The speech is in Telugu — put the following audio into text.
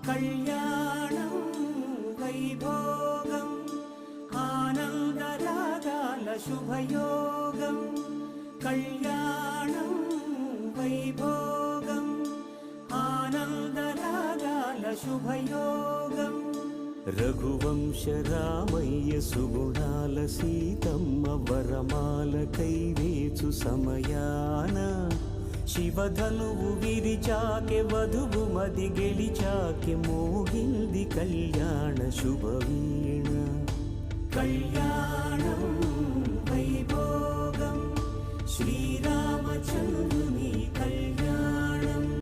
కళ్యాణం వైభోగం ఆనందరాగాల శుభయోగం కళ్యాణం వైభోగం ఆనందరాగాల శుభయోగం రఘువంశ రామయ్య సుగుణాల సీతమ్మ వరమాల కైవేచు సమయాన శివధనువు విరిచాకె వధువు మది గెలిచాకె మోగింది కళ్యాణ శుభవీణ కళ్యాణం వైభోగం శ్రీరామచంద్ర